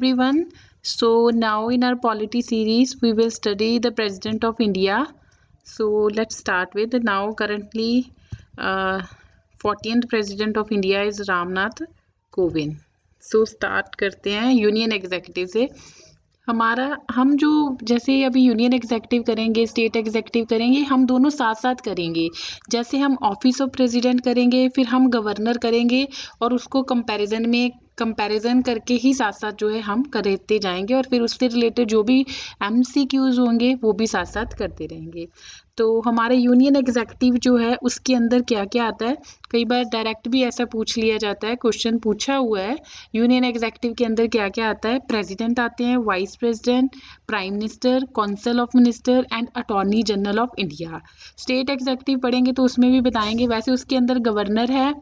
everyone. So now in our polity series we will study the President of India. So let's start with now currently 14th President of India is Ramnath Kovind. So start करते हैं union executive से। हम जो जैसे अभी union executive करेंगे, state executive करेंगे, हम दोनों साथ साथ करेंगे। जैसे हम ऑफिस ऑफ प्रेसिडेंट करेंगे, फिर हम गवर्नर करेंगे और उसको कंपैरिजन करके ही साथ साथ जो है हम करते जाएंगे और फिर उससे रिलेटेड जो भी MCQs होंगे वो भी साथ साथ करते रहेंगे। तो हमारे यूनियन एग्जीक्यूटिव जो है उसके अंदर क्या क्या आता है, कई बार डायरेक्ट भी ऐसा पूछ लिया जाता है, क्वेश्चन पूछा हुआ है। यूनियन एग्जीक्यूटिव के अंदर क्या क्या आता है, प्रेसिडेंट आते हैं, vice president, prime minister, council of minister and attorney general of India. State executive पढ़ेंगे तो उसमें भी बताएंगे। वैसे उसके अंदर गवर्नर है,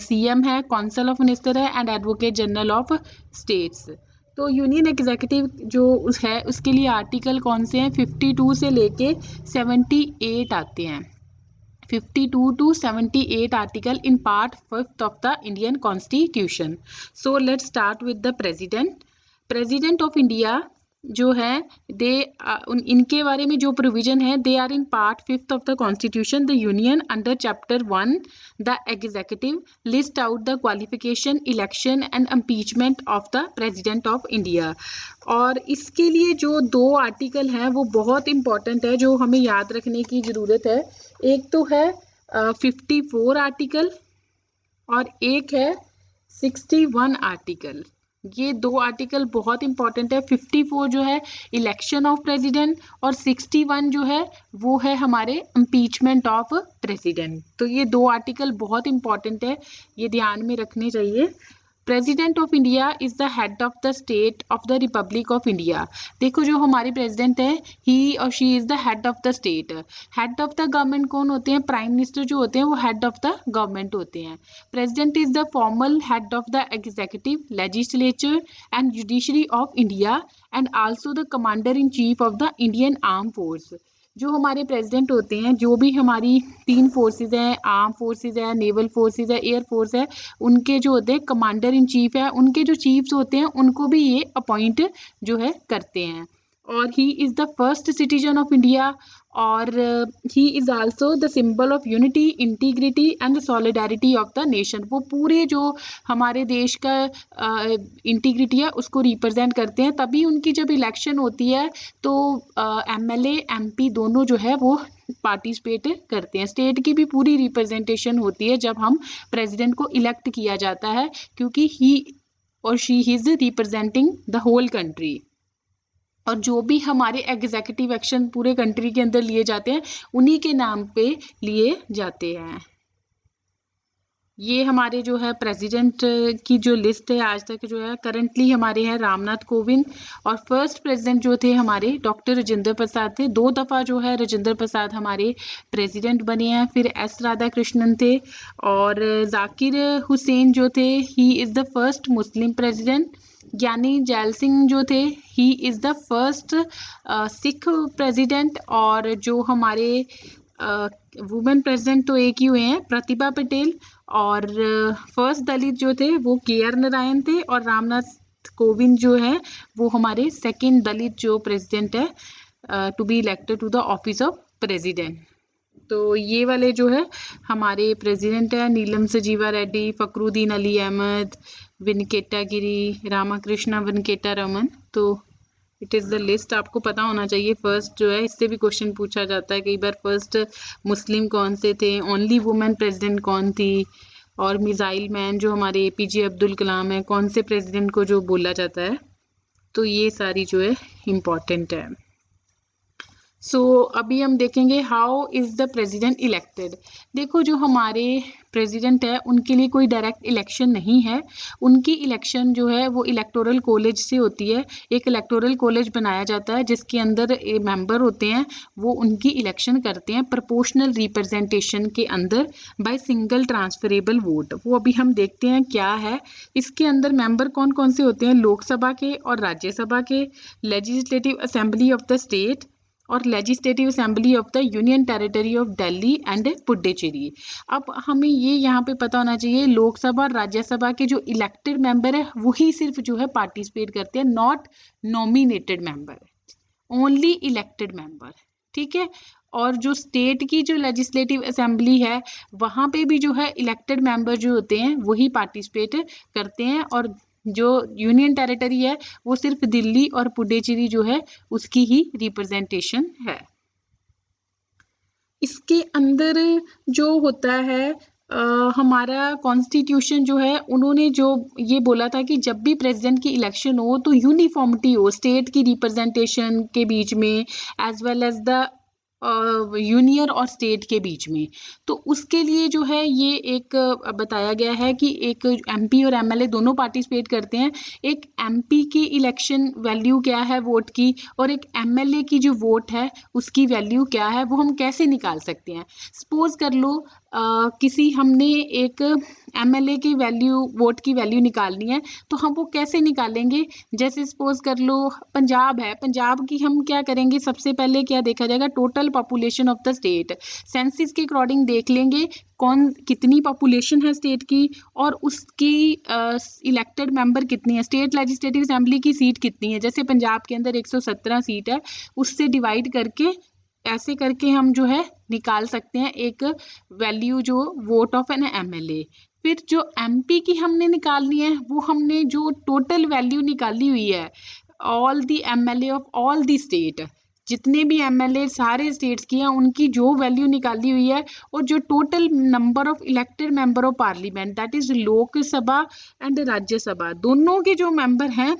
CM है, काउंसिल ऑफ मिनिस्टर है and advocate general of states. तो यूनियन एग्जीक्यूटिव जो है उसके लिए आर्टिकल कौन से हैं, 52 से लेके 78 आते हैं। 52 to 78 article in part 5th of the Indian Constitution. So let's start with the President. President of India जो है इनके बारे में जो प्रोविजन है, they are in part 5th of the constitution. The union under chapter 1 the executive list out the qualification, election and impeachment of the president of India. और इसके लिए जो 2 आर्टिकल हैं वो बहुत इंपॉर्टेंट है, जो हमें याद रखने की ज़रूरत है। एक तो है 54 आर्टिकल और एक है 61 आर्टिकल। ये 2 आर्टिकल बहुत इंपॉर्टेंट है। 54 जो है इलेक्शन ऑफ प्रेसिडेंट और 61 जो है वो है हमारे इम्पीचमेंट ऑफ प्रेसिडेंट। तो ये 2 आर्टिकल बहुत इंपॉर्टेंट है, ये ध्यान में रखने चाहिए। President of India is the head of the state of the Republic of India. देखो जो हमारे प्रेसिडेंट है, ही और she is the head of the state. Head of the government कौन होते हैं, प्राइम मिनिस्टर जो होते हैं वो हेड ऑफ द गवर्नमेंट होते हैं। President is the formal head of the executive, legislature and judiciary of India and also the commander in chief of the Indian arm force. जो हमारे प्रेसिडेंट होते हैं, जो भी हमारी 3 फोर्सेस हैं, आर्म फोर्सेस है, नेवल फोर्सेस है, एयर फोर्स है, उनके जो होते हैं कमांडर इन चीफ है, उनके जो चीफ्स होते हैं उनको भी ये अपॉइंट जो है करते हैं। और he is the first citizen of India और he is also the symbol of unity, integrity and solidarity of the nation. वो पूरे जो हमारे देश का इंटीग्रिटी है उसको रिप्रेजेंट करते हैं। तभी उनकी जब इलेक्शन होती है तो MLA MP दोनों जो है वो पार्टिसिपेट करते हैं। स्टेट की भी पूरी रिप्रेजेंटेशन होती है जब हम प्रेसिडेंट को इलेक्ट किया जाता है, क्योंकि ही और she is representing the whole country. और जो भी हमारे एग्जीक्यूटिव एक्शन पूरे कंट्री के अंदर लिए जाते हैं उन्हीं के नाम पे लिए जाते हैं। ये हमारे जो है प्रेसिडेंट की जो लिस्ट है आज तक जो है करंटली हमारे हैं रामनाथ कोविंद। और फर्स्ट प्रेसिडेंट जो थे हमारे डॉक्टर राजेंद्र प्रसाद थे। 2 दफ़ा जो है राजेंद्र प्रसाद हमारे प्रेसिडेंट बने हैं। फिर S राधाकृष्णन थे और जाकिर हुसैन जो थे, ही is the first Muslim president. ज्ञानी जैल सिंह जो थे, ही is the first Sikh president. और जो हमारे वुमेन प्रेसिडेंट तो एक ही हुए हैं, प्रतिभा पटेल। और फर्स्ट दलित जो थे वो KR नारायण थे और रामनाथ कोविंद जो है वो हमारे सेकंड दलित जो प्रेसिडेंट है to be elected to the office of president. तो ये वाले जो है हमारे प्रेसिडेंट है, नीलम संजीवा रेड्डी, फखरुद्दीन अली अहमद, वेंकटा गिरी, रामाकृष्णा वेंकटा रमन। तो इट इज़ द लिस्ट, आपको पता होना चाहिए। फर्स्ट जो है इससे भी क्वेश्चन पूछा जाता है कई बार, फर्स्ट मुस्लिम कौन से थे, ओनली वुमेन प्रेसिडेंट कौन थी, और मिसाइल मैन जो हमारे APJ अब्दुल कलाम है, कौन से प्रेसिडेंट को जो बोला जाता है। तो ये सारी जो है इम्पॉर्टेंट है। अभी हम देखेंगे how is the president elected. देखो जो हमारे प्रेसिडेंट है उनके लिए कोई डायरेक्ट इलेक्शन नहीं है। उनकी इलेक्शन जो है वो इलेक्टोरल कॉलेज से होती है। एक इलेक्टोरल कॉलेज बनाया जाता है जिसके अंदर मेंबर होते हैं, वो उनकी इलेक्शन करते हैं प्रोपोर्शनल रिप्रेजेंटेशन के अंदर बाय सिंगल ट्रांसफरेबल वोट। वो अभी हम देखते हैं क्या है। इसके अंदर मेंबर कौन कौन से होते हैं, लोकसभा के और राज्यसभा के, legislative assembly of the state और legislative assembly of the union territory of Delhi and Puducherry. अब हमें ये यहाँ पे पता होना चाहिए, लोकसभा और राज्यसभा के जो इलेक्टेड मेंबर है वही सिर्फ जो है पार्टिसिपेट करते हैं, not nominated member, only elected member, ठीक है। और जो स्टेट की जो लेजिस्लेटिव असेंबली है वहाँ पे भी जो है इलेक्टेड मेंबर जो होते हैं वही पार्टिसिपेट करते हैं, और जो यूनियन टेरिटरी है वो सिर्फ दिल्ली और पुडुचेरी जो है उसकी ही रिप्रेजेंटेशन है। इसके अंदर जो होता है हमारा कॉन्स्टिट्यूशन जो है, उन्होंने जो ये बोला था कि जब भी प्रेसिडेंट की इलेक्शन हो तो यूनिफॉर्मिटी हो स्टेट की रिप्रेजेंटेशन के बीच में, as well as the union और स्टेट के बीच में। तो उसके लिए जो है ये एक बताया गया है कि एक एमपी और एमएलए दोनों पार्टिसिपेट करते हैं। एक एमपी की इलेक्शन वैल्यू क्या है वोट की, और एक एमएलए की जो वोट है उसकी वैल्यू क्या है, वो हम कैसे निकाल सकते हैं। सपोज कर लो किसी हमने एक एमएलए की वैल्यू, वोट की वैल्यू निकालनी है, तो हम वो कैसे निकालेंगे। जैसे सपोज कर लो पंजाब है, पंजाब की हम क्या करेंगे, सबसे पहले क्या देखा जाएगा, total population of the state, census के अकॉर्डिंग देख लेंगे कौन कितनी पॉपुलेशन है स्टेट की, और उसकी इलेक्टेड मेंबर कितनी है, स्टेट लेजिस्लेटिव असेंबली की सीट कितनी है। जैसे पंजाब के अंदर 117 सीट है, उससे डिवाइड करके ऐसे करके हम जो है निकाल सकते हैं एक वैल्यू, जो वोट ऑफ एन एमएलए। फिर जो एमपी की हमने निकालनी है, वो हमने जो टोटल वैल्यू निकाली हुई है, all the MLA of all the state, जितने भी एमएलए सारे स्टेट्स की हैं उनकी जो वैल्यू निकाली हुई है, और जो total number of elected member of parliament, that is Lok Sabha and Rajya Sabha, दोनों के जो मेंबर हैं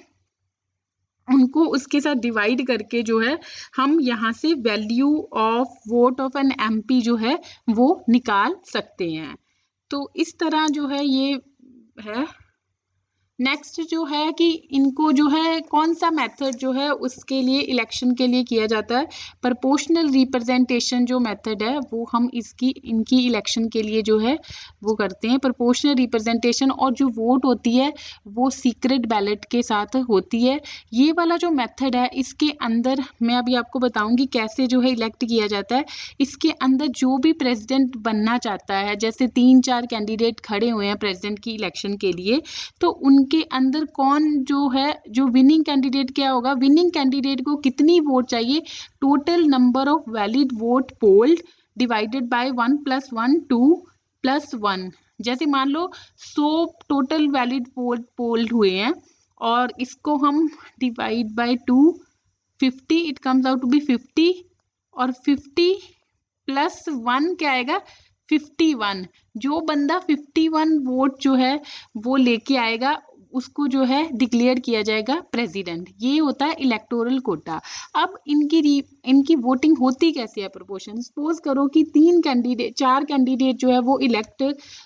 उनको उसके साथ डिवाइड करके जो है हम यहाँ से value of vote of an MP जो है वो निकाल सकते हैं। तो इस तरह जो है ये है। नेक्स्ट जो है कि इनको जो है कौन सा मेथड जो है उसके लिए इलेक्शन के लिए किया जाता है, प्रोपोर्शनल रिप्रेजेंटेशन जो मेथड है वो हम इनकी इलेक्शन के लिए जो है वो करते हैं, प्रोपोर्शनल रिप्रेजेंटेशन। और जो वोट होती है वो सीक्रेट बैलेट के साथ होती है। ये वाला जो मेथड है इसके अंदर मैं अभी आपको बताऊंगी कैसे जो है इलेक्ट किया जाता है। इसके अंदर जो भी प्रेसिडेंट बनना चाहता है, जैसे 3-4 कैंडिडेट खड़े हुए हैं प्रेसिडेंट की इलेक्शन के लिए, तो उनके अंदर कौन जो है, जो विनिंग कैंडिडेट क्या होगा, विनिंग कैंडिडेट को कितनी वोट चाहिए, total number of valid vote polled divided by 1 + 1 2 + 1। जैसे मान लो 100 टोटल वैलिड वोट पोल्ड हुए हैं, और इसको हम divide by 2, 50, it comes out to be 50, और 50 + 1 क्या आएगा, 51। जो बंदा 51 वोट जो है वो लेके आएगा उसको जो है डिक्लेयर किया जाएगा प्रेसिडेंट। ये होता है इलेक्टोरल कोटा। अब इनकी वोटिंग होती कैसे है प्रोपोर्शन। सपोज करो कि 4 कैंडिडेट जो है वो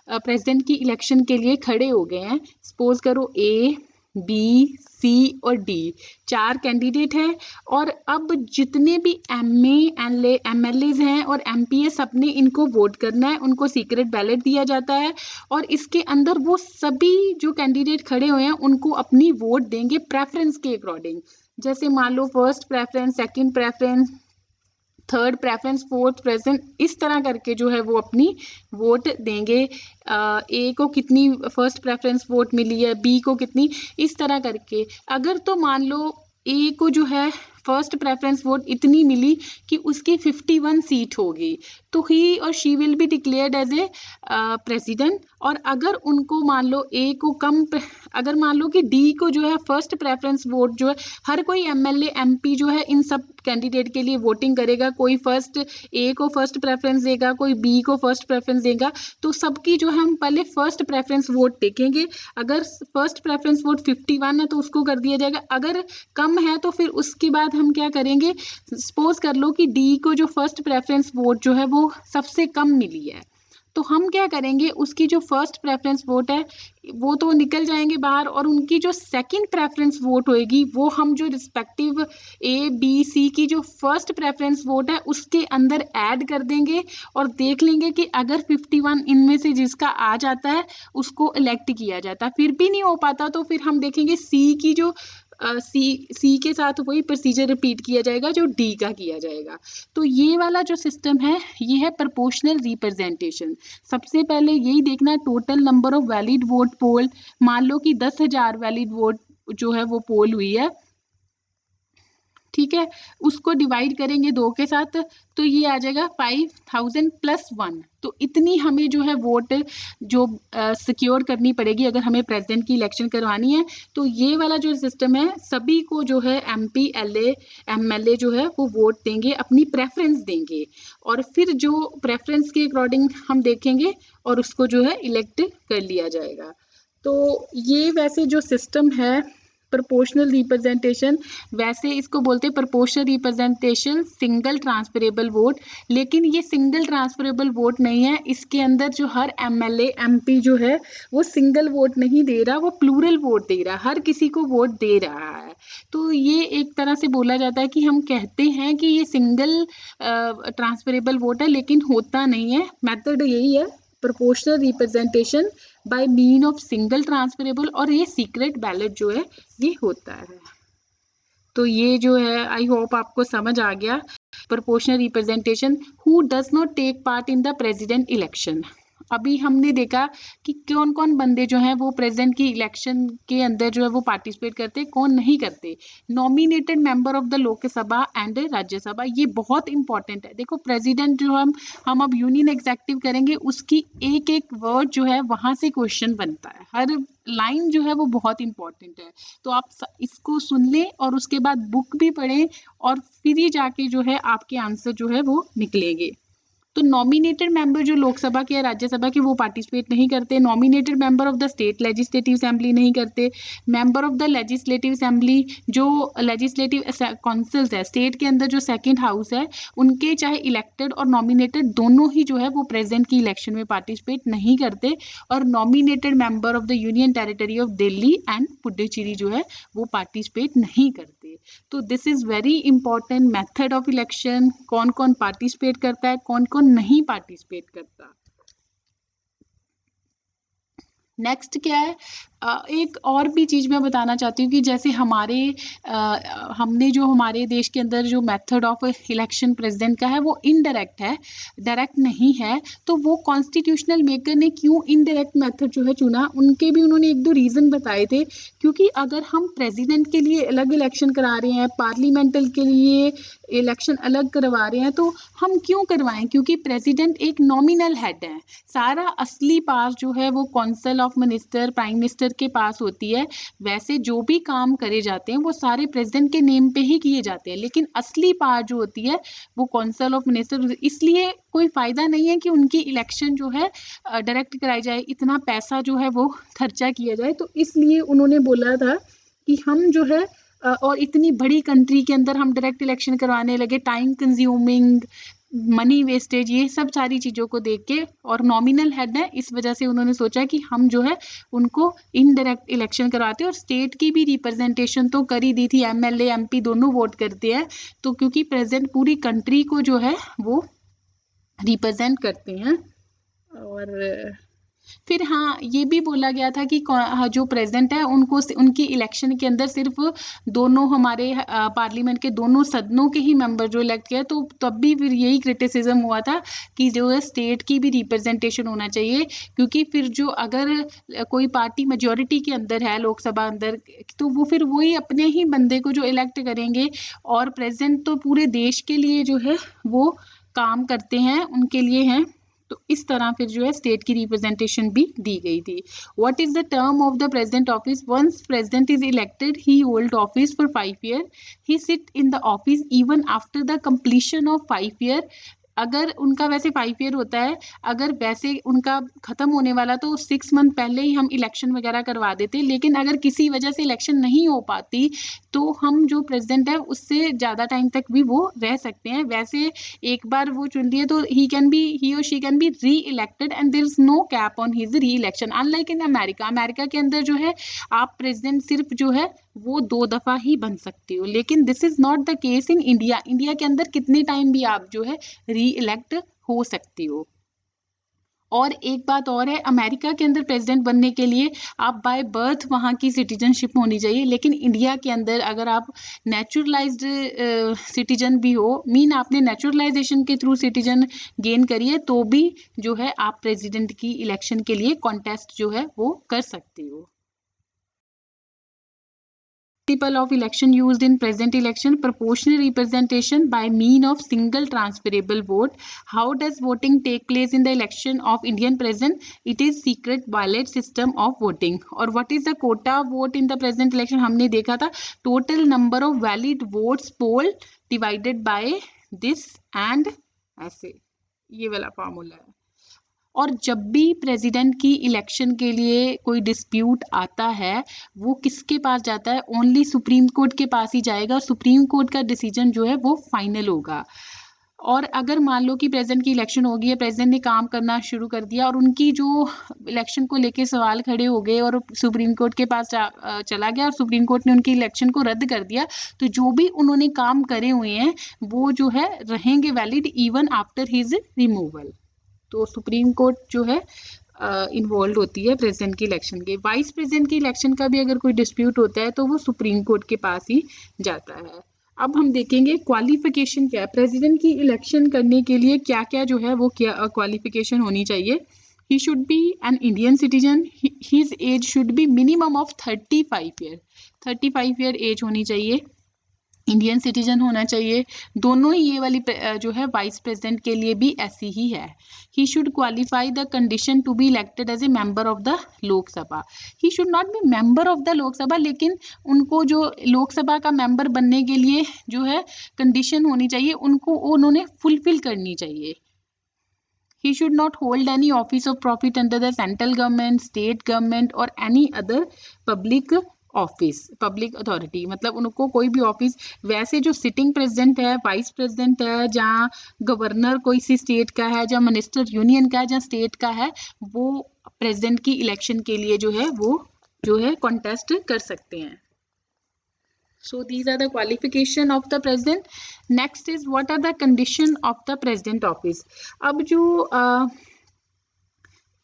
प्रेसिडेंट की इलेक्शन के लिए खड़े हो गए हैं। सपोज करो ए, बी, सी और डी 4 कैंडिडेट हैं, और अब जितने भी एमएलएज हैं और एमपी सबने इनको वोट करना है, उनको सीक्रेट बैलेट दिया जाता है, और इसके अंदर वो सभी जो कैंडिडेट खड़े हुए हैं उनको अपनी वोट देंगे प्रेफरेंस के अकॉर्डिंग। जैसे मान लो first preference, second preference, third preference, fourth preference, इस तरह करके जो है वो अपनी वोट देंगे। ए को कितनी फर्स्ट प्रेफरेंस वोट मिली है, बी को कितनी, इस तरह करके। अगर तो मान लो ए को जो है फर्स्ट प्रेफरेंस वोट इतनी मिली कि उसकी 51 सीट होगी, तो ही और she will be declared as a president. और अगर उनको मान लो ए को अगर मान लो कि डी को जो है फर्स्ट प्रेफरेंस वोट जो है, हर कोई एमएलए एमपी जो है इन सब कैंडिडेट के लिए वोटिंग करेगा, कोई फर्स्ट ए को फर्स्ट प्रेफरेंस देगा, कोई बी को फर्स्ट प्रेफरेंस देगा, तो सबकी जो है हम पहले फर्स्ट प्रेफरेंस वोट देखेंगे। अगर फर्स्ट प्रेफरेंस वोट 51 है तो उसको कर दिया जाएगा, अगर कम है तो फिर उसके बाद हम क्या करेंगे। सपोज कर लो कि डी को जो फर्स्ट प्रेफरेंस वोट जो है वो सबसे कम मिली है, तो हम क्या करेंगे, उसकी जो फर्स्ट प्रेफरेंस वोट है वो तो निकल जाएंगे बाहर, और उनकी जो सेकंड प्रेफरेंस वोट होएगी वो हम जो रिस्पेक्टिव ए बी सी की जो फर्स्ट प्रेफरेंस वोट है उसके अंदर ऐड कर देंगे, और देख लेंगे कि अगर 51 इनमें से जिसका आ जाता है उसको इलेक्ट किया जाता है। फिर भी नहीं हो पाता तो फिर हम देखेंगे सी की जो सी के साथ वही प्रोसीजर रिपीट किया जाएगा जो डी का किया जाएगा। तो ये वाला जो सिस्टम है ये है प्रोपोर्शनल रिप्रेजेंटेशन। सबसे पहले यही देखना total number of valid vote poll. मान लो कि 10,000 वैलिड वोट जो है वो पोल हुई है, ठीक है, उसको डिवाइड करेंगे 2 के साथ तो ये आ जाएगा 5000 प्लस 1। तो इतनी हमें जो है वोट जो सिक्योर करनी पड़ेगी अगर हमें प्रेसिडेंट की इलेक्शन करवानी है। तो ये वाला जो सिस्टम है सभी को जो है MP LA MLA जो है वो वोट देंगे, अपनी प्रेफरेंस देंगे और फिर जो प्रेफरेंस के अकॉर्डिंग हम देखेंगे और उसको जो है इलेक्ट कर लिया जाएगा। तो ये वैसे जो सिस्टम है प्रोपोर्शनल रिप्रेजेंटेशन, वैसे इसको बोलते हैं proportional representation single transferable vote. लेकिन ये सिंगल ट्रांसफरेबल वोट नहीं है, इसके अंदर जो हर MLA MP जो है वो सिंगल वोट नहीं दे रहा, वो प्लूरल वोट दे रहा है, हर किसी को वोट दे रहा है। तो ये एक तरह से बोला जाता है कि हम कहते हैं कि ये सिंगल ट्रांसफरेबल वोट है लेकिन होता नहीं है। मेथड यही है proportional representation bye mean of single transferable, और ये सीक्रेट बैलेट जो है ये होता है। तो ये जो है आई होप आपको समझ आ गया। Proportional representation who does not take part in the president election. अभी हमने देखा कि कौन कौन बंदे जो हैं वो प्रेसिडेंट की इलेक्शन के अंदर जो है वो पार्टिसिपेट करते, कौन नहीं करते। Nominated member of the Lok Sabha and Rajya Sabha, ये बहुत इंपॉर्टेंट है। देखो प्रेसिडेंट जो हम अब यूनियन एग्जेक्टिव करेंगे उसकी एक एक वर्ड जो है वहां से क्वेश्चन बनता है, हर लाइन जो है वो बहुत इंपॉर्टेंट है। तो आप इसको सुन लें और उसके बाद बुक भी पढ़ें और फिर ही जाके जो है आपके आंसर जो है वो निकलेंगे। तो नॉमिनेटेड मेंबर जो लोकसभा के या राज्यसभा के वो पार्टिसिपेट नहीं करते। Nominated member of the state legislative assembly नहीं करते। Member of the legislative assembly जो लेजिस्लेटिव काउंसिल्स है स्टेट के अंदर जो सेकंड हाउस है उनके चाहे इलेक्टेड और नॉमिनेटेड दोनों ही जो है वो प्रेसिडेंट की इलेक्शन में पार्टिसिपेट नहीं करते। और nominated member of the union territory of Delhi and Puducherry जो है वो पार्टिसिपेट नहीं करते। तो this is very important method of election, कौन कौन पार्टिसिपेट करता है कौन कौन नहीं पार्टिसिपेट करता। नेक्स्ट क्या है, एक और भी चीज़ मैं बताना चाहती हूँ कि जैसे हमने जो हमारे देश के अंदर जो मेथड ऑफ इलेक्शन प्रेसिडेंट का है वो इनडायरेक्ट है, डायरेक्ट नहीं है। तो वो कॉन्स्टिट्यूशनल मेकर ने क्यों इनडायरेक्ट मेथड जो है चुना, उनके भी उन्होंने एक दो रीज़न बताए थे। क्योंकि अगर हम प्रेसिडेंट के लिए अलग इलेक्शन करा रहे हैं, पार्लियामेंटल के लिए इलेक्शन अलग करवा रहे हैं, तो हम क्यों करवाएं, क्योंकि प्रेसिडेंट एक नॉमिनल हेड है। सारा असली पास जो है वो council of minister prime minister के पास होती है। वैसे जो भी काम करे जाते हैं वो सारे प्रेसिडेंट के नेम पे ही किए जाते हैं, लेकिन असली पावर जो होती है वो काउंसिल ऑफ मिनिस्टर। इसलिए कोई फायदा नहीं है कि उनकी इलेक्शन जो है डायरेक्ट कराई जाए, इतना पैसा जो है वो खर्चा किया जाए। तो इसलिए उन्होंने बोला था कि हम जो है और इतनी बड़ी कंट्री के अंदर हम डायरेक्ट इलेक्शन करवाने लगे, टाइम कंज्यूमिंग, मनी वेस्टेज, ये सब सारी चीज़ों को देख के, और नॉमिनल हेड है इस वजह से उन्होंने सोचा कि हम जो है उनको इनडायरेक्ट इलेक्शन करवाते हैं। और स्टेट की भी रिप्रेजेंटेशन तो कर ही दी थी, MLA MP दोनों वोट करते हैं। तो क्योंकि प्रेसिडेंट पूरी कंट्री को जो है वो रिप्रेजेंट करते हैं। और फिर हाँ ये भी बोला गया था कि जो प्रेसिडेंट है उनको उनकी इलेक्शन के अंदर सिर्फ दोनों हमारे पार्लियामेंट के दोनों सदनों के ही मेंबर जो इलेक्ट किया। तो तब भी फिर यही क्रिटिसिज्म हुआ था कि जो है स्टेट की भी रिप्रेजेंटेशन होना चाहिए, क्योंकि फिर जो अगर कोई पार्टी मेजॉरिटी के अंदर है लोकसभा अंदर, तो वो फिर वही अपने ही बंदे को जो इलेक्ट करेंगे। और प्रेसिडेंट तो पूरे देश के लिए जो है वो काम करते हैं, उनके लिए हैं। तो इस तरह फिर जो है स्टेट की रिप्रेजेंटेशन भी दी गई थी। What is the term of the president office, once president is elected he hold office for 5 year, he sit in the office even after the completion of 5 year. अगर उनका वैसे 5 ईयर होता है, अगर वैसे उनका खत्म होने वाला तो 6 मंथ पहले ही हम इलेक्शन वगैरह करवा देते। लेकिन अगर किसी वजह से इलेक्शन नहीं हो पाती तो हम जो प्रेसिडेंट है उससे ज़्यादा टाइम तक भी वो रह सकते हैं। वैसे एक बार वो चुन लिए तो ही और she can be reelected and there is no cap on his reelection, unlike in America के अंदर जो है आप प्रेसिडेंट सिर्फ जो है वो 2 दफ़ा ही बन सकते हो। लेकिन this is not the case in India के अंदर कितने टाइम भी आप जो है री इलेक्ट हो सकती हो। और एक बात और है, अमेरिका के अंदर प्रेसिडेंट बनने के लिए आप बाय बर्थ वहाँ की सिटीजनशिप होनी चाहिए, लेकिन इंडिया के अंदर अगर आप नेचुरलाइज्ड सिटीजन भी हो, मीन आपने नेचुरलाइजेशन के थ्रू सिटीजन गेन करी है, तो भी जो है आप प्रेसिडेंट की इलेक्शन के लिए कॉन्टेस्ट जो है वो कर सकते हो। Principle of election used in present election: proportional representation by mean of single transferable vote. How does voting take place in the election of Indian president? It is secret ballot system of voting. और what is the quota vote in the present election? हमने देखा था total number of valid votes poll divided by this and ऐसे, ये वाला formula है। और जब भी प्रेसिडेंट की इलेक्शन के लिए कोई डिस्प्यूट आता है, वो किसके पास जाता है? ओनली सुप्रीम कोर्ट के पास ही जाएगा, और सुप्रीम कोर्ट का डिसीजन जो है वो फाइनल होगा। और अगर मान लो कि प्रेसिडेंट की इलेक्शन हो गई है, प्रेसिडेंट ने काम करना शुरू कर दिया और उनकी जो इलेक्शन को लेके सवाल खड़े हो गए और सुप्रीम कोर्ट के पास चला गया और सुप्रीम कोर्ट ने उनकी इलेक्शन को रद्द कर दिया, तो जो भी उन्होंने काम करे हुए हैं वो जो है रहेंगे valid even after his removal. तो सुप्रीम कोर्ट जो है इन्वॉल्व होती है प्रेसिडेंट की इलेक्शन के। वाइस प्रेसिडेंट की इलेक्शन का भी अगर कोई डिस्प्यूट होता है तो वो सुप्रीम कोर्ट के पास ही जाता है। अब हम देखेंगे क्वालिफिकेशन क्या है, प्रेसिडेंट की इलेक्शन करने के लिए क्या क्या जो है वो क्या क्वालिफिकेशन होनी चाहिए। He should be an Indian citizen, his age should be minimum of 35 year, 35 year age होनी चाहिए, इंडियन सिटीजन होना चाहिए। दोनों ही ये वाली जो है वाइस प्रेसिडेंट के लिए भी ऐसी ही है। He should qualify the condition to be elected as a member of the Lok Sabha. He should not be member of the Lok Sabha, लेकिन उनको जो लोकसभा का मेंबर बनने के लिए जो है कंडीशन होनी चाहिए, उनको उन्होंने फुलफिल करनी चाहिए। He should not hold any office of profit under the central government, state government or any other public office, public authority, मतलब उनको कोई भी ऑफिस, वैसे जो सिटिंग प्रेसिडेंट है, वाइस प्रेसिडेंट है, जहाँ गवर्नर कोई सी स्टेट का है, जहाँ मिनिस्टर यूनियन का है, जहाँ स्टेट का है, वो प्रेसिडेंट की इलेक्शन के लिए जो है वो जो है कॉन्टेस्ट कर सकते हैं। So these are the qualification of the president. Next is what are the condition of the president office. अब जो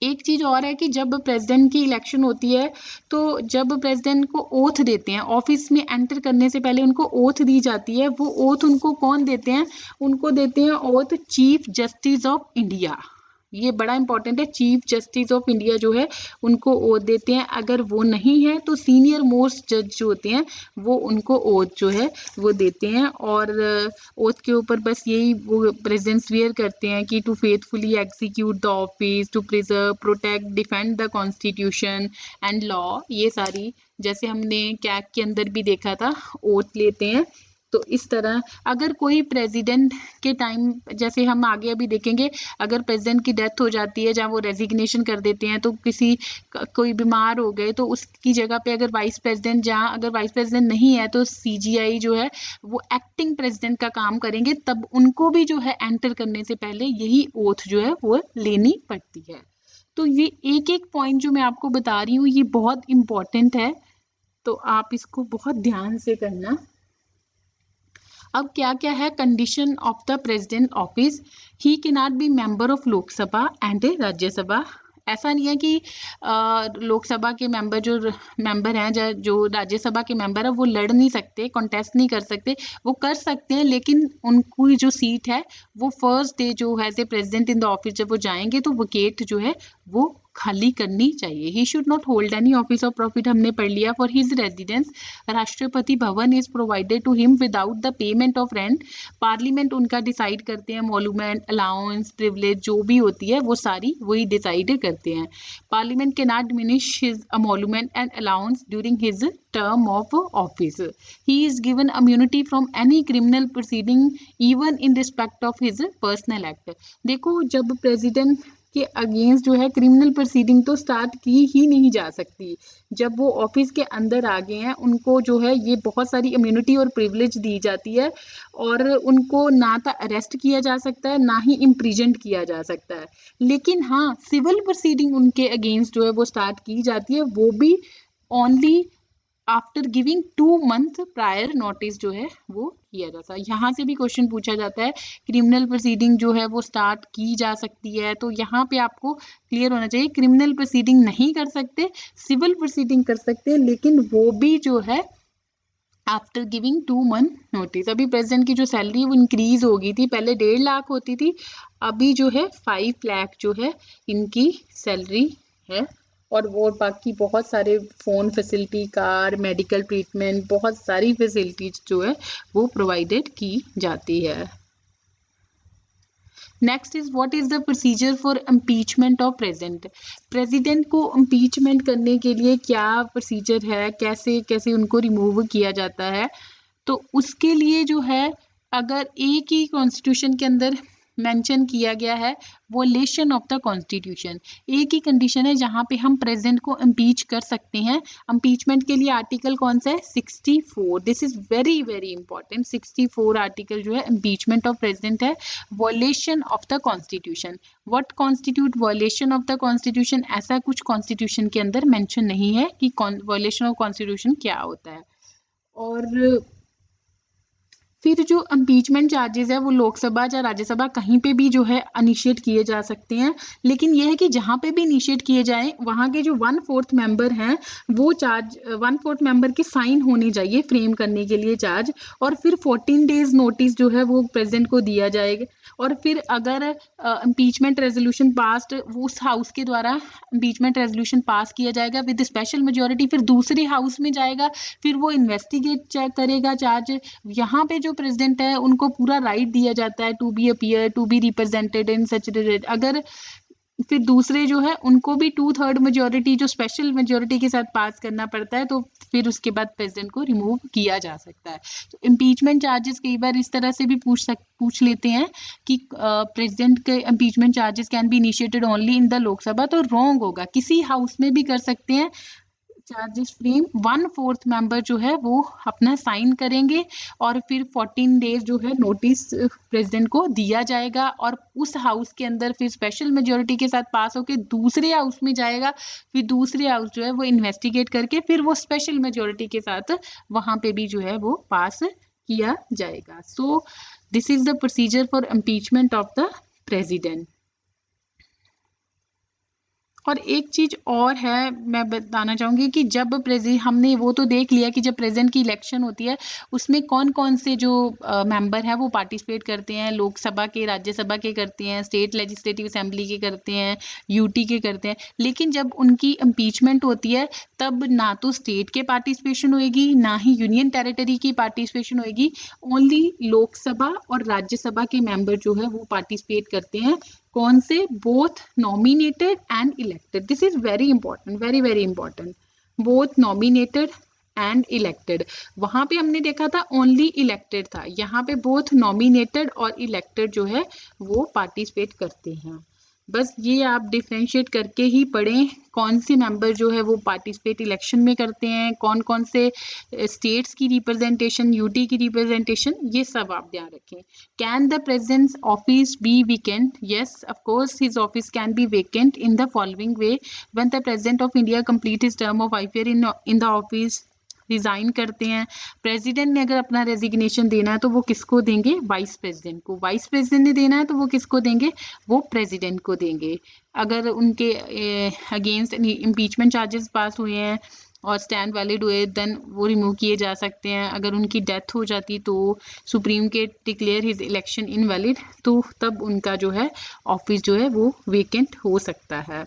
एक चीज और है कि जब प्रेसिडेंट की इलेक्शन होती है तो जब प्रेसिडेंट को ओथ देते हैं, ऑफिस में एंटर करने से पहले उनको ओथ दी जाती है। वो ओथ उनको कौन देते हैं? उनको देते हैं oath chief justice of India. ये बड़ा इंपॉर्टेंट है, चीफ जस्टिस ऑफ इंडिया जो है उनको ओथ देते हैं। अगर वो नहीं है तो सीनियर मोस्ट जज जो होते हैं वो उनको ओथ जो है वो देते हैं। और ओथ के ऊपर बस यही वो प्रेसिडेंट स्वेयर करते हैं कि to faithfully execute the office, to preserve, protect, defend the constitution and law. ये सारी जैसे हमने कैग के अंदर भी देखा था, ओथ लेते हैं। तो इस तरह अगर कोई प्रेसिडेंट के टाइम, जैसे हम आगे अभी देखेंगे, अगर प्रेसिडेंट की डेथ हो जाती है, जहाँ वो रेजिग्नेशन कर देते हैं, तो कोई बीमार हो गए तो उसकी जगह पे अगर वाइस प्रेसिडेंट, जहाँ अगर वाइस प्रेसिडेंट नहीं है तो सीजीआई जो है वो एक्टिंग प्रेसिडेंट का काम करेंगे, तब उनको भी जो है एंटर करने से पहले यही ओथ जो है वो लेनी पड़ती है। तो ये एक एक पॉइंट जो मैं आपको बता रही हूँ ये बहुत इंपॉर्टेंट है, तो आप इसको बहुत ध्यान से करना। अब क्या क्या है condition of the president office? He can not be member of Lok Sabha and Rajya Sabha. ऐसा नहीं है कि लोकसभा के मेंबर जो मेंबर हैं, जो राज्यसभा के मेंबर है, वो लड़ नहीं सकते, कॉन्टेस्ट नहीं कर सकते। वो कर सकते हैं, लेकिन उनकी जो सीट है वो फर्स्ट डे जो है as a president in the office जब वो जाएंगे तो वकेट जो है वो खाली करनी चाहिए। He should not hold any office of profit, हमने पढ़ लिया। For his residence Rashtrapati Bhavan is provided to him without the payment of rent. Parliament उनका डिसाइड करते हैं, मॉल्यूमेंट, अलाउंस, प्रिविलेज जो भी होती है वो सारी वही डिसाइड करते हैं। Parliament can not diminish his emolument and allowance during his term of office. He is given immunity from any criminal proceeding even in respect of his personal act. देखो जब प्रेसिडेंट के अगेंस्ट जो है criminal proceeding तो start की ही नहीं जा सकती। जब वो ऑफिस के अंदर आ गए हैं उनको जो है ये बहुत सारी इम्यूनिटी और प्रिविलेज दी जाती है, और उनको ना तो अरेस्ट किया जा सकता है ना ही इम्प्रिजेंट किया जा सकता है। लेकिन हाँ, सिविल प्रोसीडिंग उनके अगेंस्ट जो है वो स्टार्ट की जाती है, वो भी only after giving 2 month prior notice जो है वो किया जाता है। यहाँ से भी क्वेश्चन पूछा जाता है, क्रिमिनल प्रोसीडिंग जो है वो स्टार्ट की जा सकती है, तो यहाँ पे आपको क्लियर होना चाहिए क्रिमिनल प्रोसीडिंग नहीं कर सकते, सिविल प्रोसीडिंग कर सकते हैं, लेकिन वो भी जो है आफ्टर गिविंग 2 मंथ नोटिस। अभी प्रेसिडेंट की जो सैलरी वो इंक्रीज हो गई थी, पहले 1.5 लाख होती थी, अभी जो है 5 लाख जो है इनकी सैलरी है। और वो बाकी बहुत सारे phone facility, car, medical treatment, बहुत सारी फैसिलिटीज जो है वो प्रोवाइडेड की जाती है। Next is what is the procedure for impeachment of president. President को इम्पीचमेंट करने के लिए क्या प्रोसीजर है, कैसे कैसे उनको रिमूव किया जाता है। तो उसके लिए जो है, अगर एक ही कॉन्स्टिट्यूशन के अंदर मेंशन किया गया है वोलेशन ऑफ द कॉन्स्टिट्यूशन, एक ही कंडीशन है जहां पे हम प्रेसिडेंट को इम्पीच कर सकते हैं। इम्पीचमेंट के लिए आर्टिकल कौन सा है? 64। This is very very important. 64 article जो है इम्पीचमेंट ऑफ प्रेसिडेंट है। वोलेशन of the constitution, what constitute वोलेशन of the constitution, ऐसा कुछ कॉन्स्टिट्यूशन के अंदर मेंशन नहीं है कि वोलेशन ऑफ कॉन्स्टिट्यूशन क्या होता है। और फिर जो इम्पीचमेंट चार्जेस है वो लोकसभा या राज्यसभा कहीं पे भी जो है इनिशिएट किए जा सकते हैं, लेकिन यह है कि जहाँ पे भी इनिशिएट किए जाएं वहाँ के जो 1/4 मेंबर हैं वो चार्ज 1/4 मेंबर के साइन होने चाहिए फ्रेम करने के लिए चार्ज। और फिर 14 डेज नोटिस जो है वो प्रेसिडेंट को दिया जाएगा। और फिर अगर इम्पीचमेंट रेजोल्यूशन पास्ड, उस हाउस के द्वारा इम्पीचमेंट रेजोल्यूशन पास किया जाएगा विद स्पेशल मेजोरिटी, फिर दूसरे हाउस में जाएगा, फिर वो इन्वेस्टिगेट करेगा चार्ज। यहाँ पे जो प्रेसिडेंट है उनको पूरा राइट दिया जाता है to be appear, to be represented in such. अगर फिर दूसरे जो है उनको भी 2/3 मेजोरिटी जो स्पेशल मेजोरिटी के साथ पास करना पड़ता है, तो फिर उसके बाद प्रेसिडेंट को रिमूव किया जा सकता है। तो इम्पीचमेंट चार्जेस कई बार इस तरह से भी पूछ लेते हैं कि प्रेसिडेंट के impeachment charges can be initiated only in the Lok Sabha, तो रॉन्ग होगा, किसी हाउस में भी कर सकते हैं। चार्जेस फ्रेम 1/4 मेंबर जो है वो अपना साइन करेंगे और फिर 14 डेज जो है नोटिस प्रेसिडेंट को दिया जाएगा, और उस हाउस के अंदर फिर स्पेशल मेजोरिटी के साथ पास होकर दूसरे हाउस में जाएगा, फिर दूसरे हाउस जो है वो इन्वेस्टिगेट करके फिर वो स्पेशल मेजोरिटी के साथ वहां पे भी जो है वो पास किया जाएगा। So this is the procedure for impeachment of the president. और एक चीज और है, मैं बताना चाहूंगी कि जब प्रेसिडेंट, हमने वो तो देख लिया कि जब प्रेसिडेंट की इलेक्शन होती है उसमें कौन कौन से जो मेंबर हैं वो पार्टिसिपेट करते हैं, लोकसभा के, राज्यसभा के करते हैं, स्टेट लेजिस्लेटिव असेंबली के करते हैं, यूटी के करते हैं। लेकिन जब उनकी इम्पीचमेंट होती है तब ना तो स्टेट के पार्टिसिपेशन होएगी ना ही यूनियन टेरिटरी की पार्टिसिपेशन होएगी, ओनली लोकसभा और राज्यसभा के मेंबर जो है वो पार्टिसिपेट करते हैं। कौन से? Both nominated and elected. This is very important, very very important. Both nominated and elected. वहां पे हमने देखा था ओनली इलेक्टेड था, यहाँ पे बोथ नॉमिनेटेड और इलेक्टेड जो है वो पार्टिसिपेट करते हैं। बस ये आप डिफ्रेंशिएट करके ही पढ़ें कौन से मेंबर जो है वो पार्टिसिपेट इलेक्शन में करते हैं, कौन कौन से स्टेट्स की रिप्रेजेंटेशन, यूटी की रिप्रेजेंटेशन, ये सब आप ध्यान रखें। Can the president's office be vacant? Yes, of course his office can be vacant in the following way. When the president of India complete his term of 5 year in the office, resign करते हैं। President ने अगर अपना resignation देना है तो वो किसको देंगे? वाइस प्रेसिडेंट को। वाइस प्रेसिडेंट ने देना है तो वो किसको देंगे? वो प्रेसिडेंट को देंगे। अगर उनके अगेंस्ट इम्पीचमेंट चार्जेस पास हुए हैं और स्टैंड वैलिड हुए देन वो रिमूव किए जा सकते हैं। अगर उनकी डेथ हो जाती तो सुप्रीम के डिक्लेयर हिज इलेक्शन इनवैलिड, तो तब उनका जो है ऑफिस जो है वो वेकेंट हो सकता है।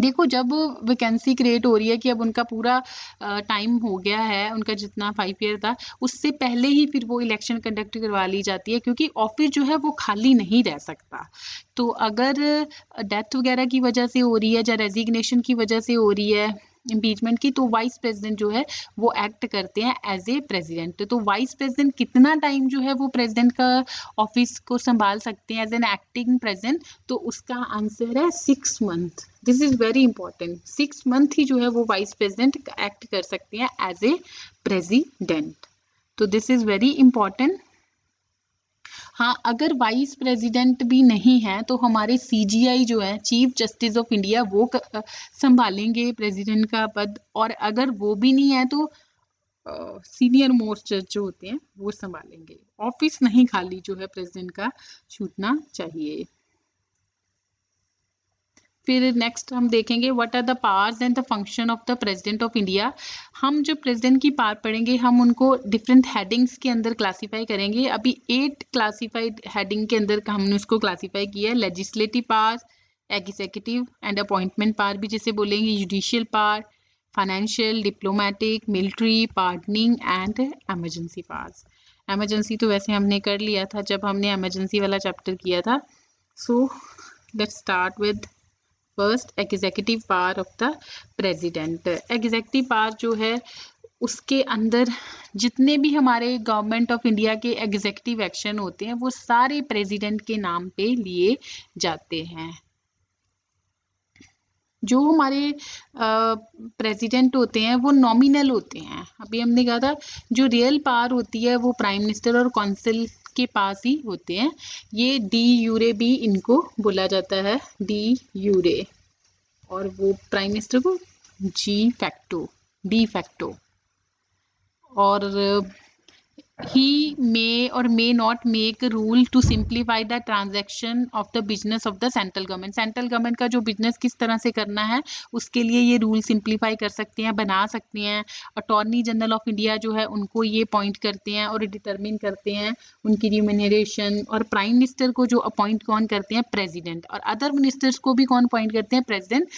देखो, जब वैकेंसी क्रिएट हो रही है कि अब उनका पूरा टाइम हो गया है, उनका जितना 5 ईयर था, उससे पहले ही फिर वो इलेक्शन कंडक्ट करवा ली जाती है, क्योंकि ऑफिस जो है वो खाली नहीं रह सकता। तो अगर डेथ वगैरह की वजह से हो रही है या रेजिग्नेशन की वजह से हो रही है इम्पीचमेंट की, तो वाइस प्रेसिडेंट जो है वो एक्ट करते हैं एज ए प्रेसिडेंट। तो वाइस प्रेसिडेंट कितना टाइम जो है वो प्रेसिडेंट का ऑफिस को संभाल सकते हैं एज एन एक्टिंग प्रेसिडेंट? तो उसका आंसर है 6 month. This is very important. 6 month ही जो है वो वाइस प्रेसिडेंट एक्ट कर सकते हैं एज ए प्रेसिडेंट। तो दिस इज वेरी इंपॉर्टेंट। हाँ, अगर वाइस प्रेसिडेंट भी नहीं है तो हमारे CGI जो है, चीफ जस्टिस ऑफ इंडिया, वो संभालेंगे प्रेसिडेंट का पद। और अगर वो भी नहीं है तो सीनियर मोस्ट जज जो होते हैं वो संभालेंगे। ऑफिस नहीं खाली जो है प्रेसिडेंट का छूटना चाहिए। फिर नेक्स्ट हम देखेंगे what are the powers and the function of the president of India. हम जो प्रेसिडेंट की पावर पढ़ेंगे हम उनको डिफरेंट हेडिंग्स के अंदर क्लासीफाई करेंगे। अभी 8 क्लासीफाइड हेडिंग के अंदर हमने उसको क्लासीफाई किया है। Legislative power, executive and appointment power भी जिसे बोलेंगे, judicial power, financial, diplomatic, military, pardoning and emergency powers. Emergency तो वैसे हमने कर लिया था जब हमने एमरजेंसी वाला चैप्टर किया था। So let's start with first executive power of the president. Executive power जो है उसके अंदर जितने भी हमारे गवर्नमेंट ऑफ इंडिया के एग्जीक्यूटिव एक्शन होते हैं वो सारे प्रेसिडेंट के नाम पे लिए जाते हैं। जो हमारे प्रेसिडेंट होते हैं वो नॉमिनल होते हैं। अभी हमने कहा था जो रियल पावर होती है वो प्राइम मिनिस्टर और काउंसिल के पास ही होते हैं। ये डी यूरे भी इनको बोला जाता है, डी यूरे। और वो प्राइम मिनिस्टर को जी फैक्टो, डी फैक्टो। और he may or may not make rule to simplify the transaction of the business of the central government। Central government का जो बिजनेस किस तरह से करना है उसके लिए ये रूल सिंप्लीफाई कर सकते हैं, बना सकते हैं। अटॉर्नी जनरल ऑफ इंडिया जो है उनको ये अपॉइंट करते हैं और डिटरमिन करते हैं उनकी रिम्यूनरेशन। और प्राइम मिनिस्टर को जो अपॉइंट कौन करते हैं, प्रेसिडेंट। और अदर मिनिस्टर्स को भी कौन अपॉइंट करते हैं, प्रेसिडेंट।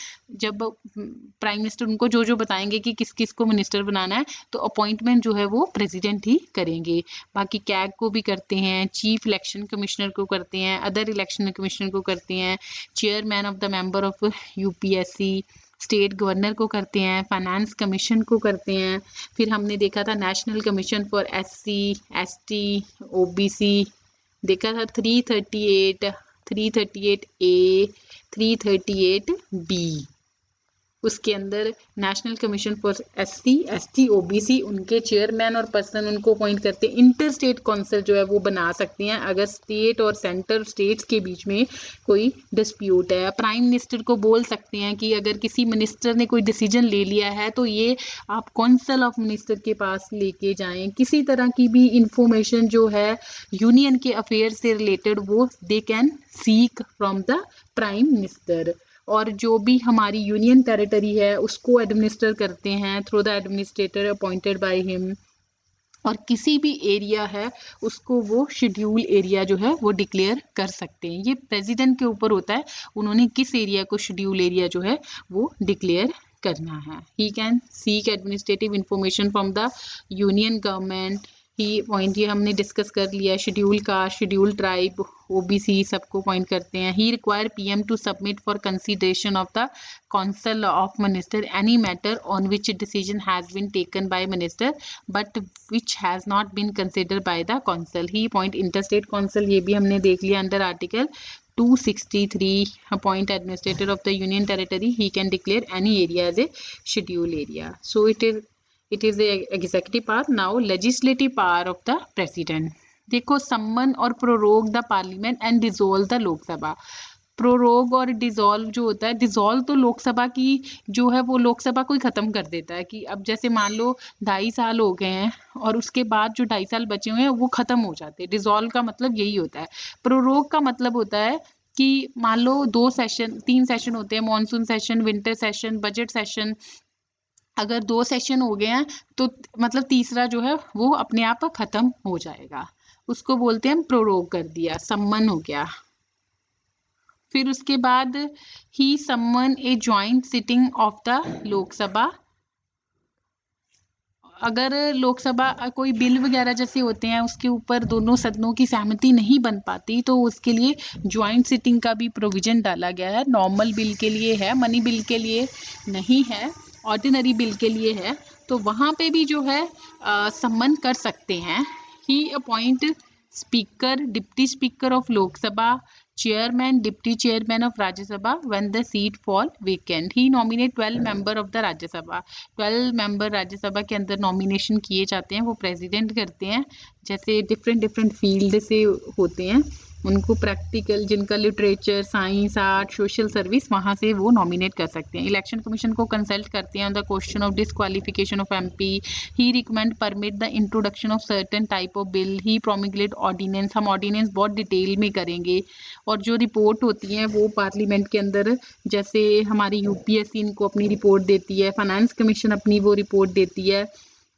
जब प्राइम मिनिस्टर उनको जो जो बताएंगे कि किस किस को मिनिस्टर बनाना है तो अपॉइंटमेंट जो है वो प्रेसिडेंट ही करेंगे। बाकी कैग को भी करते हैं, चीफ इलेक्शन कमिश्नर को करते हैं, अदर इलेक्शन कमिश्नर को करते हैं, chairman of the member of UPSC, state governor को करते हैं, फाइनेंस कमीशन को करते हैं। फिर हमने देखा था national commission for SC, ST, OBC देखा था, 338A, 338B। उसके अंदर national commission for SC, ST, OBC उनके चेयरमैन और पर्सन उनको अपॉइंट करते हैं। इंटर स्टेट काउंसिल जो है वो बना सकती हैं अगर स्टेट और सेंटर स्टेट्स के बीच में कोई डिस्प्यूट है। प्राइम मिनिस्टर को बोल सकते हैं कि अगर किसी मिनिस्टर ने कोई डिसीजन ले लिया है तो ये आप काउंसिल ऑफ मिनिस्टर के पास लेके जाएं। किसी तरह की भी इंफॉर्मेशन जो है यूनियन के अफेयर से रिलेटेड वो they can seek from the prime minister. और जो भी हमारी यूनियन टेरिटरी है उसको एडमिनिस्टर करते हैं through the administrator appointed by him. और किसी भी एरिया है उसको वो शेड्यूल एरिया जो है वो डिक्लेयर कर सकते हैं। ये प्रेसिडेंट के ऊपर होता है उन्होंने किस एरिया को शेड्यूल एरिया जो है वो डिक्लेयर करना है। He can seek administrative information from the union government. He point ये हमने डिस्कस कर लिया। Schedule caste, schedule tribe, OBC सबको पॉइंट करते हैं। He require PM to submit for consideration of the council of minister any matter on which decision has been taken by minister but which has not been considered by the council. He point interstate council ये भी हमने देख लिया under article 263 appoint administrator of the union territory. He can declare any area as a schedule area. So it is the executive power. Now legislative power of the president. देखो, सम्मन और prorogue the parliament and dissolve the Lok Sabha. Prorogue और dissolve जो होता है, dissolve तो लोकसभा की जो है वो लोकसभा को ही ख़त्म कर देता है कि अब जैसे मान लो 2.5 साल हो गए हैं और उसके बाद जो 2.5 साल बचे हुए हैं वो ख़त्म हो जाते हैं। डिसॉल्व का मतलब यही होता है। प्रोरोग का मतलब होता है कि मान लो 3 सेशन होते हैं, monsoon session, winter session, budget session. अगर 2 सेशन हो गए हैं तो मतलब तीसरा जो है वो अपने आप ख़त्म हो जाएगा, उसको बोलते हैं हम प्रोरोग कर दिया, सम्मन हो गया। फिर उसके बाद ही summon a joint sitting of the Lok Sabha. अगर लोकसभा कोई बिल वगैरह जैसे होते हैं उसके ऊपर दोनों सदनों की सहमति नहीं बन पाती तो उसके लिए जॉइंट सिटिंग का भी प्रोविज़न डाला गया है। नॉर्मल बिल के लिए है, मनी बिल के लिए नहीं है, ऑर्डिनरी बिल के लिए है। तो वहाँ पे भी जो है सम्मन कर सकते हैं। He appoint speaker, deputy speaker of Lok Sabha. chairman, deputy chairman of Rajya Sabha when the seat fall vacant. He nominate 12 member of the Rajya Sabha. 12 member राज्य सभा के अंदर नॉमिनेशन किए जाते हैं, वो प्रेसिडेंट करते हैं. जैसे डिफरेंट फील्ड से होते हैं, उनको प्रैक्टिकल, जिनका literature, science, art, social service, वहाँ से वो नॉमिनेट कर सकते हैं. इलेक्शन कमीशन को कंसल्ट करते हैं on the question of disqualification of MP. He recommend permit the introduction of certain type of bill. He promulgate ordinance. हम ऑर्डिनेंस बहुत डिटेल में करेंगे. और जो रिपोर्ट होती है वो पार्लियामेंट के अंदर, जैसे हमारी यूपीएससी इनको अपनी रिपोर्ट देती है, फाइनेंस कमीशन अपनी वो रिपोर्ट देती है,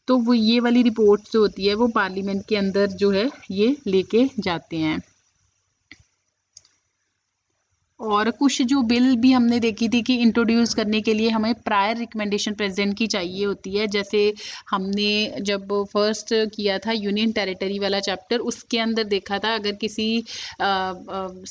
तो वो ये वाली रिपोर्ट जो होती है वो पार्लियामेंट के अंदर जो है ये लेके जाते हैं. और कुछ जो बिल भी हमने देखी थी कि इंट्रोड्यूस करने के लिए हमें प्रायर रिकमेंडेशन प्रेसिडेंट की चाहिए होती है. जैसे हमने जब फर्स्ट किया था यूनियन टेरिटरी वाला चैप्टर, उसके अंदर देखा था अगर किसी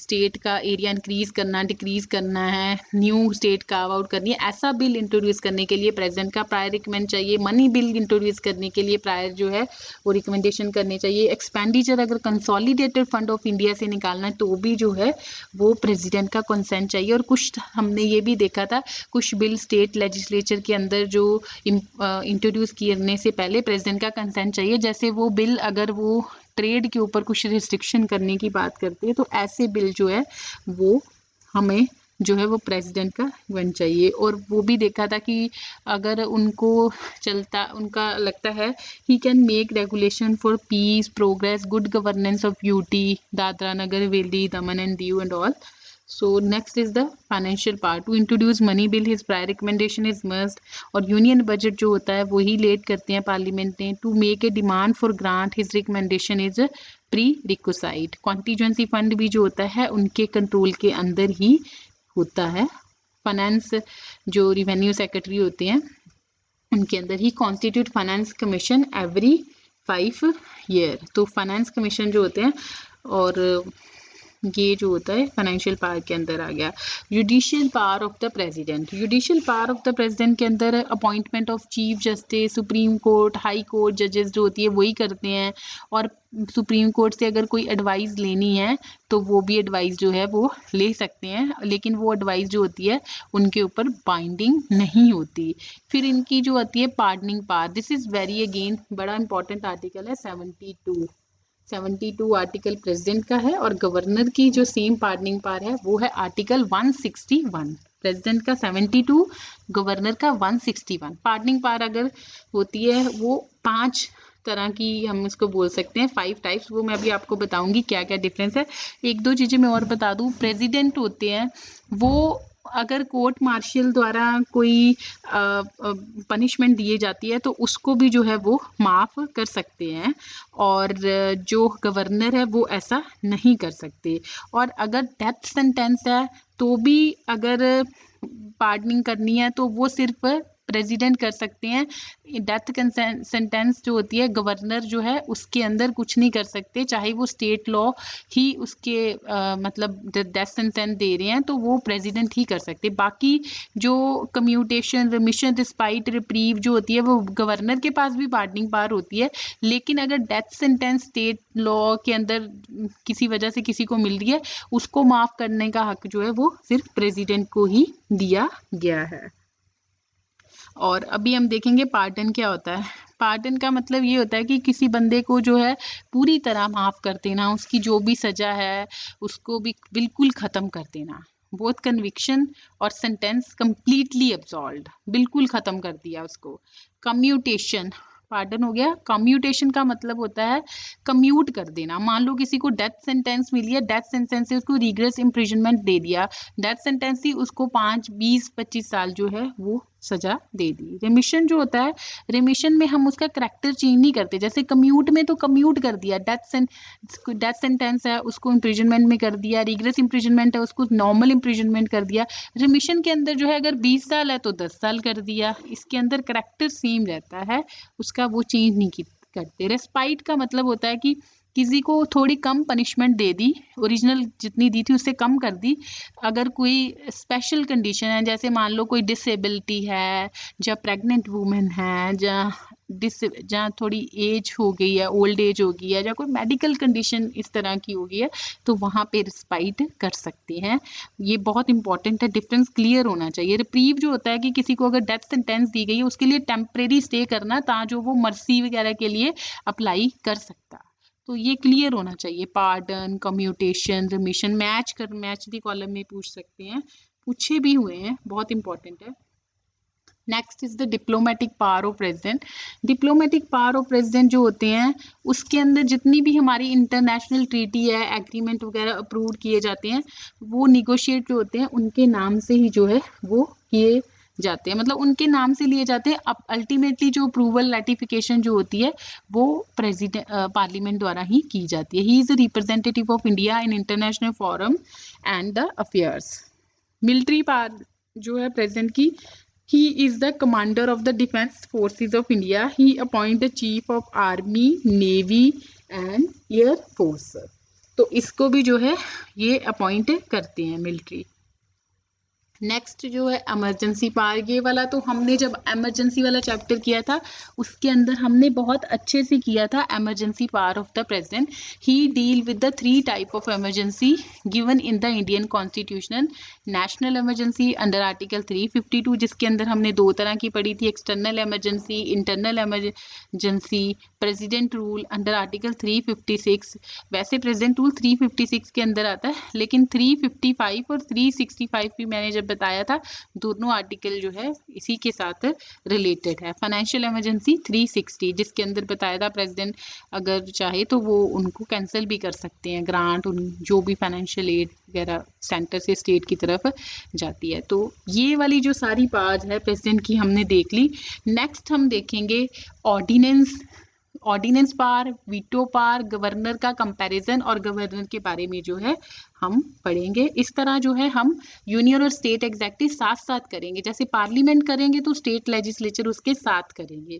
स्टेट का एरिया इंक्रीज करना, डिक्रीज करना है, न्यू स्टेट कार्व आउट करनी है, ऐसा बिल इंट्रोड्यूस करने के लिए प्रेसिडेंट का प्रायर रिकमेंड चाहिए. मनी बिल इंट्रोड्यूस करने के लिए प्रायर जो है वो रिकमेंडेशन करनी चाहिए. एक्सपेंडिचर अगर कंसोलिडेटेड फंड ऑफ इंडिया से निकालना है तो भी जो है वो प्रेसिडेंट का कंसेंट चाहिए. और कुछ हमने ये भी देखा था, कुछ बिल स्टेट लेजिस्लेचर के अंदर जो इंट्रोड्यूस करने से पहले प्रेसिडेंट का कंसेंट चाहिए. जैसे वो बिल अगर वो ट्रेड के ऊपर कुछ रिस्ट्रिक्शन करने की बात करते हैं तो ऐसे बिल जो है वो हमें जो है वो प्रेसिडेंट का वन चाहिए. और वो भी देखा था कि अगर उनको उनका लगता है he can make regulation for peace, progress, good governance of UT, Dadra Nagar Haveli, Daman and Diu and all. So next is the financial part. To introduce money bill, his prior recommendation is must. और यूनियन बजट जो होता है वो ही late करते हैं parliament ने. To make a demand for grant, his recommendation is prerequisite. Contingency fund भी जो होता है उनके कंट्रोल के अंदर ही होता है. फाइनेंस जो रिवेन्यू सेक्रेटरी होते हैं उनके अंदर ही. Constitute finance commission every 5 year. तो फाइनेंस कमीशन जो होते हैं, और ये जो होता है फाइनेंशियल पावर के अंदर आ गया. Judicial power of the president. Judicial power of the president के अंदर appointment of chief justice, supreme court, high court जजेस जो होती है वही करते हैं. और सुप्रीम कोर्ट से अगर कोई एडवाइस लेनी है तो वो भी एडवाइस जो है वो ले सकते हैं, लेकिन वो एडवाइस जो होती है उनके ऊपर बाइंडिंग नहीं होती. फिर इनकी जो होती है pardoning power. This is very again बड़ा इंपॉर्टेंट आर्टिकल है. 72 आर्टिकल प्रेसिडेंट का है. और गवर्नर की जो सेम पार्डनिंग पावर है वो है आर्टिकल 161. प्रेसिडेंट का 72, गवर्नर का 161. पार्डनिंग पावर अगर होती है वो 5 तरह की हम इसको बोल सकते हैं, 5 टाइप्स. वो मैं अभी आपको बताऊंगी क्या क्या डिफरेंस है. एक दो चीज़ें मैं और बता दूं. प्रेसिडेंट होते हैं वो अगर कोर्ट मार्शल द्वारा कोई पनिशमेंट दिए जाती है तो उसको भी जो है वो माफ़ कर सकते हैं. और जो गवर्नर है वो ऐसा नहीं कर सकते. और अगर डेथ सेंटेंस है तो भी अगर पार्डनिंग करनी है तो वो सिर्फ प्रेसिडेंट कर सकते हैं. डेथ सेंटेंस जो होती है गवर्नर जो है उसके अंदर कुछ नहीं कर सकते, चाहे वो स्टेट लॉ ही उसके मतलब डेथ सेंटेंस दे रहे हैं तो वो प्रेसिडेंट ही कर सकते. बाकी जो कम्यूटेशन, रिमिशन, रिस्पाइट, रिप्रीव जो होती है वो गवर्नर के पास भी पार्डनिंग पावर होती है. लेकिन अगर डेथ सेंटेंस स्टेट लॉ के अंदर किसी वजह से किसी को मिल रही है, उसको माफ़ करने का हक जो है वो सिर्फ प्रेसिडेंट को ही दिया गया है. और अभी हम देखेंगे पार्डन क्या होता है. पार्डन का मतलब ये होता है कि किसी बंदे को जो है पूरी तरह माफ़ कर देना, उसकी जो भी सज़ा है उसको भी बिल्कुल ख़त्म कर देना. बोथ कन्विक्शन और सेंटेंस कंप्लीटली एब्सॉल्व्ड, बिल्कुल ख़त्म कर दिया उसको. कम्यूटेशन, पार्डन हो गया. कम्यूटेशन का मतलब होता है कम्यूट कर देना. मान लो किसी को डेथ सेंटेंस मिली है, डेथ सेंटेंस से उसको रिग्रेस इम्प्रिजनमेंट दे दिया. डेथ सेंटेंस थी, उसको 5, 20, 25 साल जो है वो सजा दे दी. रिमिशन जो होता है, रिमिशन में हम उसका करैक्टर चेंज नहीं करते. जैसे कम्यूट में तो कम्यूट कर दिया, डेथ सेंटेंस है उसको इम्प्रिजनमेंट में कर दिया, रिग्रेस इम्प्रिजनमेंट है उसको नॉर्मल इम्प्रिजनमेंट कर दिया. रिमिशन के अंदर जो है अगर 20 साल है तो 10 साल कर दिया. इसके अंदर करैक्टर सेम रहता है, उसका वो चेंज नहीं करते. रेस्पाइट का मतलब होता है कि किसी को थोड़ी कम पनिशमेंट दे दी, ओरिजिनल जितनी दी थी उससे कम कर दी. अगर कोई स्पेशल कंडीशन है, जैसे मान लो कोई डिसेबिलिटी है, या प्रेग्नेंट वूमेन है, या जहाँ थोड़ी एज हो गई है, ओल्ड एज हो गई है, या कोई मेडिकल कंडीशन इस तरह की हो गई है, तो वहाँ पे रिस्पाइट कर सकते हैं। ये बहुत इंपॉर्टेंट है, डिफरेंस क्लियर होना चाहिए। रिप्रीव जो होता है कि किसी को अगर डेथ सेंटेंस दी गई है उसके लिए टेम्परेरी स्टे करना, जो वो मर्सी वगैरह के लिए अप्लाई कर सकता, तो ये क्लियर होना चाहिए। Pardon, commutation, remission, match the column में पूछ सकते हैं, पूछे भी हुए हैं, बहुत इंपॉर्टेंट है। Next is the diplomatic power of president. Diplomatic power of president जो होते हैं उसके अंदर जितनी भी हमारी इंटरनेशनल ट्रीटी है, एग्रीमेंट वगैरह अप्रूव किए जाते हैं, वो निगोशिएट जो होते हैं उनके नाम से ही जो है वो किए जाते हैं, मतलब उनके नाम से लिए जाते हैं। अब अल्टीमेटली जो अप्रूवल रेटिफिकेशन जो होती है वो प्रेसिडेंट पार्लियामेंट द्वारा ही की जाती है। He is the representative of India in international forum and the affairs. Military power जो है प्रेसिडेंट की, he is the commander of the defense forces of India. He appoint the chief of army, navy and air force. तो इसको भी जो है ये appoint करते हैं मिलिट्री। नेक्स्ट जो है इमरजेंसी पावर, ये वाला तो हमने जब इमरजेंसी वाला चैप्टर किया था उसके अंदर हमने बहुत अच्छे से किया था। Emergency power of the president, he deal with the 3 type of emergency given in the Indian constitution. National emergency under article 352, जिसके अंदर हमने 2 तरह की पढ़ी थी, external emergency, internal emergency. President rule under article 356, वैसे प्रेसिडेंट रूल 356 के अंदर आता है, लेकिन 355 और 365 भी मैंने जब बताया था, दोनों आर्टिकल जो है इसी के साथ रिलेटेड है। फाइनेंशियल इमरजेंसी 360, जिसके अंदर बताया था प्रेसिडेंट अगर चाहे तो वो उनको कैंसिल भी कर सकते हैं, ग्रांट, उन जो भी फाइनेंशियल एड वगैरह सेंटर से स्टेट की तरफ जाती है। तो ये वाली जो सारी पावर्स है प्रेसिडेंट की हमने देख ली। नेक्स्ट हम देखेंगे ordinance power, veto power, governor का कंपैरिजन और गवर्नर के बारे में जो है हम पढ़ेंगे। इस तरह जो है हम यूनियन और स्टेट एग्जेक्टिव साथ साथ करेंगे, जैसे पार्लियामेंट करेंगे तो स्टेट लेजिस्लेचर उसके साथ करेंगे,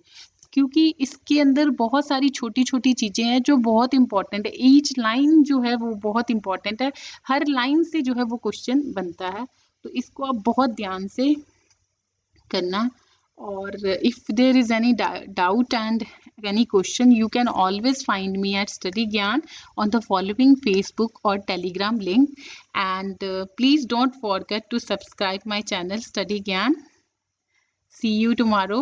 क्योंकि इसके अंदर बहुत सारी छोटी छोटी चीज़ें हैं जो बहुत इंपॉर्टेंट है। ईच लाइन जो है वो बहुत इंपॉर्टेंट है, हर लाइन से जो है वो क्वेश्चन बनता है, तो इसको आप बहुत ध्यान से करना। और if there is any doubt and any question, you can always find me at Study Gyan on the following Facebook or Telegram link, and please don't forget to subscribe my channel Study Gyan. See you tomorrow.